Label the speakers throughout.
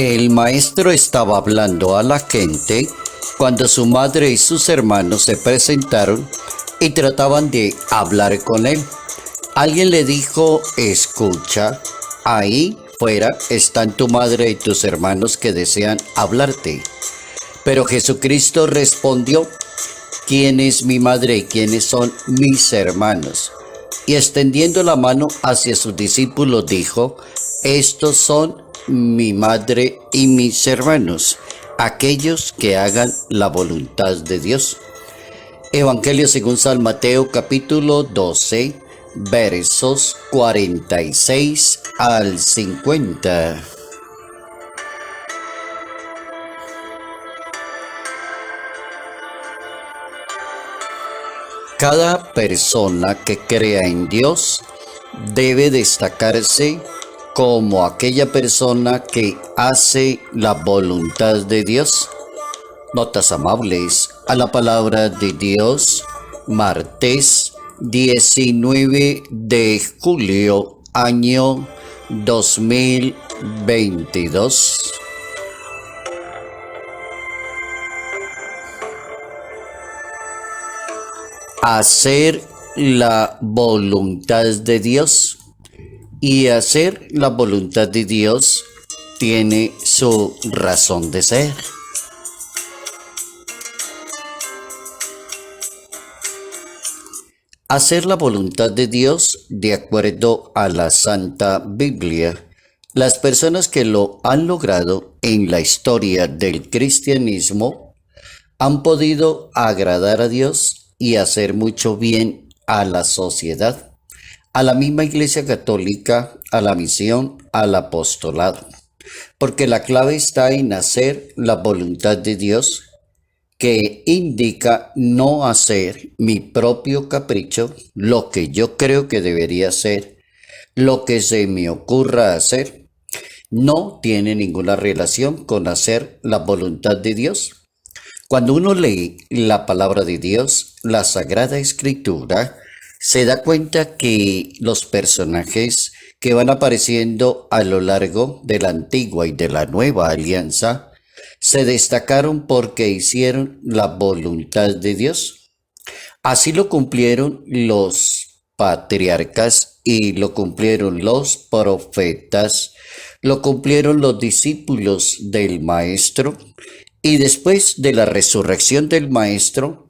Speaker 1: El maestro estaba hablando a la gente cuando su madre y sus hermanos se presentaron y trataban de hablar con él. Alguien le dijo: escucha, ahí fuera están tu madre y tus hermanos que desean hablarte. Pero Jesucristo respondió: ¿quién es mi madre y quiénes son mis hermanos? Y extendiendo la mano hacia sus discípulos dijo: estos son mi madre y mis hermanos, aquellos que hagan la voluntad de Dios. Evangelio según San Mateo capítulo 12, versos 46 al 50. Cada persona que crea en Dios debe destacarse como aquella persona que hace la voluntad de Dios. Notas amables a la palabra de Dios, martes 19 de julio, año 2022. Hacer la voluntad de Dios. Y hacer la voluntad de Dios tiene su razón de ser. Hacer la voluntad de Dios, de acuerdo a la Santa Biblia, las personas que lo han logrado en la historia del cristianismo han podido agradar a Dios y hacer mucho bien a la sociedad, a la misma Iglesia Católica, a la misión, al apostolado. Porque la clave está en hacer la voluntad de Dios, que indica no hacer mi propio capricho, lo que yo creo que debería hacer, lo que se me ocurra hacer. No tiene ninguna relación con hacer la voluntad de Dios. Cuando uno lee la palabra de Dios, la Sagrada Escritura, se da cuenta que los personajes que van apareciendo a lo largo de la antigua y de la nueva alianza se destacaron porque hicieron la voluntad de Dios. Así lo cumplieron los patriarcas y lo cumplieron los profetas, lo cumplieron los discípulos del Maestro, y después de la resurrección del Maestro,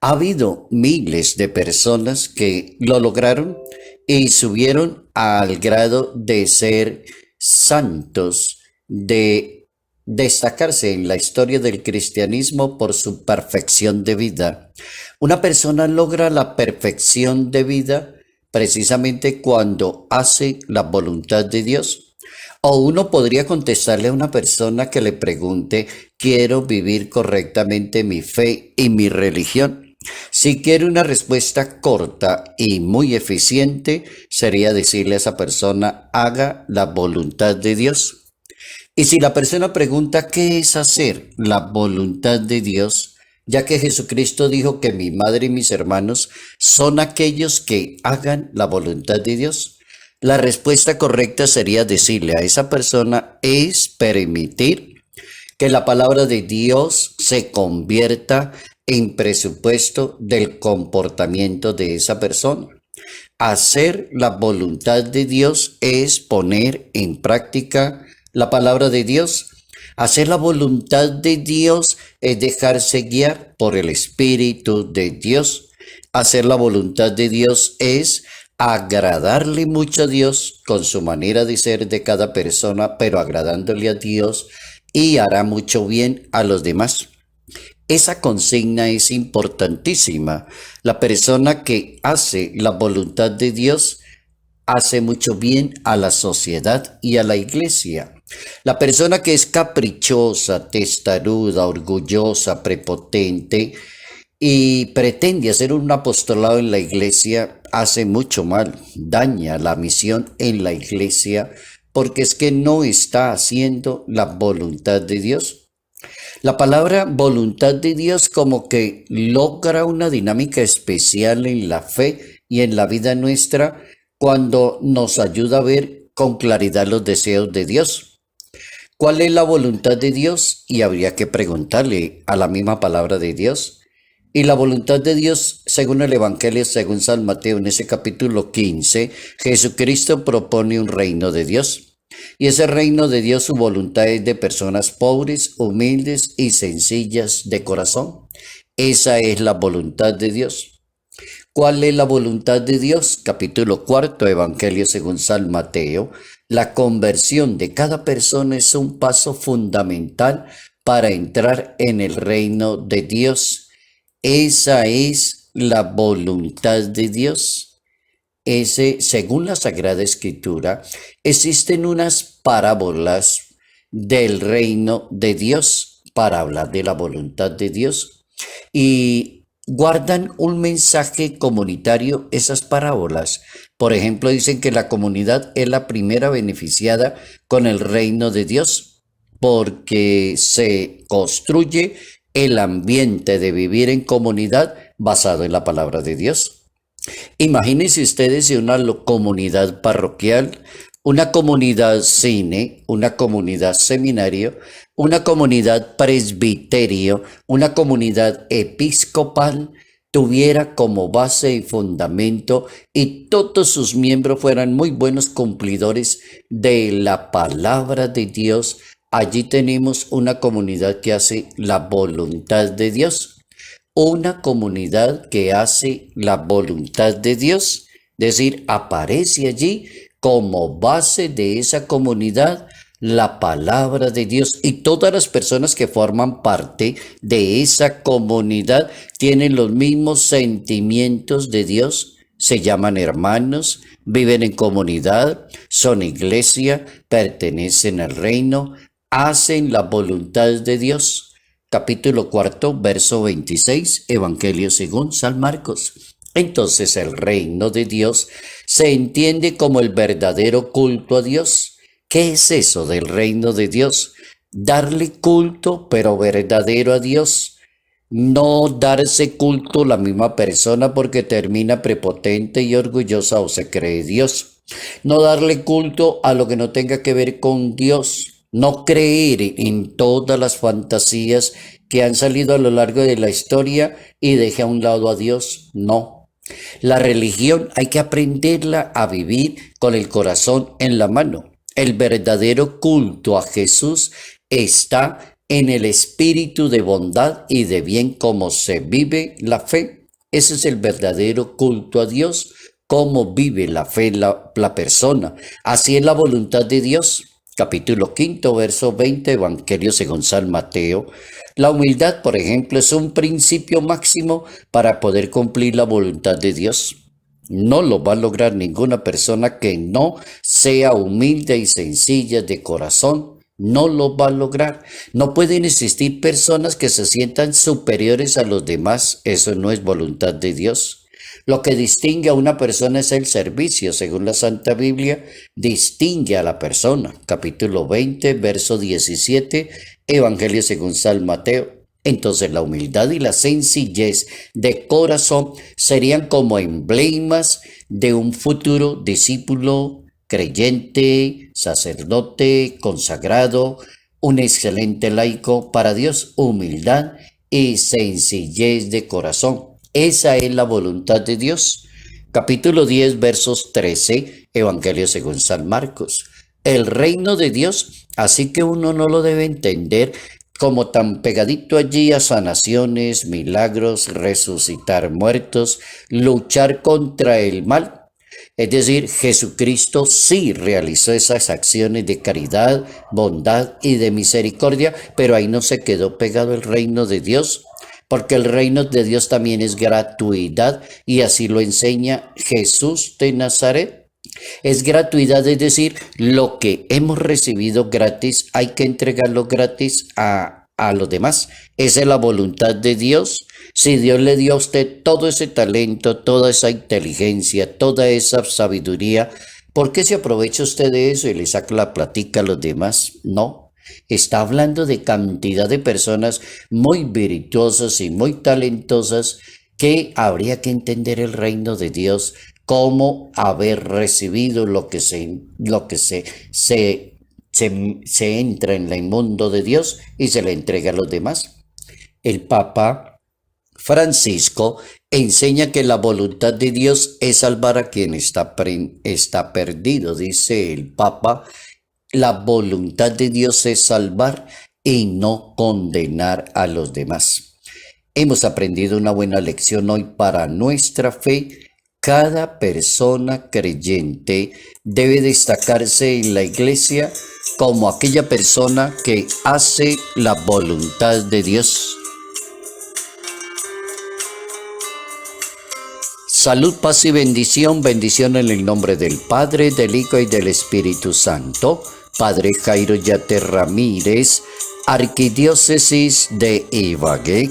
Speaker 1: ha habido miles de personas que lo lograron y subieron al grado de ser santos, de destacarse en la historia del cristianismo por su perfección de vida. Una persona logra la perfección de vida precisamente cuando hace la voluntad de Dios. O uno podría contestarle a una persona que le pregunte: quiero vivir correctamente mi fe y mi religión. Si quiere una respuesta corta y muy eficiente, sería decirle a esa persona: haga la voluntad de Dios. Y si la persona pregunta: ¿qué es hacer la voluntad de Dios? Ya que Jesucristo dijo que mi madre y mis hermanos son aquellos que hagan la voluntad de Dios. La respuesta correcta sería decirle a esa persona: es permitir que la palabra de Dios se convierta en presupuesto del comportamiento de esa persona. Hacer la voluntad de Dios es poner en práctica la palabra de Dios. Hacer la voluntad de Dios es dejarse guiar por el Espíritu de Dios. Hacer la voluntad de Dios es agradarle mucho a Dios con su manera de ser de cada persona, pero agradándole a Dios, y hará mucho bien a los demás. Esa consigna es importantísima. La persona que hace la voluntad de Dios hace mucho bien a la sociedad y a la iglesia. La persona que es caprichosa, testaruda, orgullosa, prepotente y pretende hacer un apostolado en la iglesia hace mucho mal, daña la misión en la iglesia, porque es que no está haciendo la voluntad de Dios. La palabra voluntad de Dios como que logra una dinámica especial en la fe y en la vida nuestra cuando nos ayuda a ver con claridad los deseos de Dios. ¿Cuál es la voluntad de Dios? Y habría que preguntarle a la misma palabra de Dios. Y la voluntad de Dios, según el Evangelio, según San Mateo, en ese capítulo 15, Jesucristo propone un reino de Dios. Y ese reino de Dios, su voluntad es de personas pobres, humildes y sencillas de corazón. Esa es la voluntad de Dios. ¿Cuál es la voluntad de Dios? Capítulo 4, Evangelio según San Mateo. La conversión de cada persona es un paso fundamental para entrar en el reino de Dios. Esa es la voluntad de Dios. Según la Sagrada Escritura, existen unas parábolas del reino de Dios para hablar de la voluntad de Dios. Y guardan un mensaje comunitario esas parábolas. Por ejemplo, dicen que la comunidad es la primera beneficiada con el reino de Dios porque se construye el ambiente de vivir en comunidad basado en la palabra de Dios. Imagínense ustedes si una comunidad parroquial, una comunidad cine, una comunidad seminario, una comunidad presbiterio, una comunidad episcopal tuviera como base y fundamento y todos sus miembros fueran muy buenos cumplidores de la palabra de Dios. Allí tenemos una comunidad que hace la voluntad de Dios. Una comunidad que hace la voluntad de Dios, es decir, aparece allí como base de esa comunidad la palabra de Dios y todas las personas que forman parte de esa comunidad tienen los mismos sentimientos de Dios, se llaman hermanos, viven en comunidad, son iglesia, pertenecen al reino, hacen la voluntad de Dios. Capítulo 4, verso 26, Evangelio según San Marcos. Entonces el reino de Dios se entiende como el verdadero culto a Dios. ¿Qué es eso del reino de Dios? Darle culto, pero verdadero a Dios. No darse culto a la misma persona porque termina prepotente y orgullosa o se cree Dios. No darle culto a lo que no tenga que ver con Dios. No creer en todas las fantasías que han salido a lo largo de la historia y deje a un lado a Dios. No. La religión hay que aprenderla a vivir con el corazón en la mano. El verdadero culto a Jesús está en el espíritu de bondad y de bien como se vive la fe. Ese es el verdadero culto a Dios, cómo vive la fe la persona. Así es la voluntad de Dios. Capítulo 5, verso 20, Evangelio según San Mateo. La humildad, por ejemplo, es un principio máximo para poder cumplir la voluntad de Dios. No lo va a lograr ninguna persona que no sea humilde y sencilla de corazón. No lo va a lograr. No pueden existir personas que se sientan superiores a los demás. Eso no es voluntad de Dios. Lo que distingue a una persona es el servicio. Según la Santa Biblia, distingue a la persona. Capítulo 20, verso 17, Evangelio según San Mateo. Entonces la humildad y la sencillez de corazón serían como emblemas de un futuro discípulo, creyente, sacerdote, consagrado, un excelente laico para Dios, humildad y sencillez de corazón. Esa es la voluntad de Dios. Capítulo 10, versos 13, Evangelio según San Marcos. El reino de Dios, así que uno no lo debe entender como tan pegadito allí a sanaciones, milagros, resucitar muertos, luchar contra el mal. Es decir, Jesucristo sí realizó esas acciones de caridad, bondad y de misericordia, pero ahí no se quedó pegado el reino de Dios, porque el reino de Dios también es gratuidad y así lo enseña Jesús de Nazaret. Es gratuidad, es decir, lo que hemos recibido gratis hay que entregarlo gratis a los demás. Esa es la voluntad de Dios. Si Dios le dio a usted todo ese talento, toda esa inteligencia, toda esa sabiduría, ¿por qué se aprovecha usted de eso y le saca la platica a los demás? No. Está hablando de cantidad de personas muy virtuosas y muy talentosas que habría que entender el reino de Dios como haber recibido lo que se se entra en el mundo de Dios y se le entrega a los demás. El Papa Francisco enseña que la voluntad de Dios es salvar a quien está perdido. Dice el Papa, la voluntad de Dios es salvar y no condenar a los demás. Hemos aprendido una buena lección hoy para nuestra fe. Cada persona creyente debe destacarse en la iglesia como aquella persona que hace la voluntad de Dios. Salud, paz y bendición. Bendición en el nombre del Padre, del Hijo y del Espíritu Santo. Padre Jairo Yate Ramírez, Arquidiócesis de Ibagué.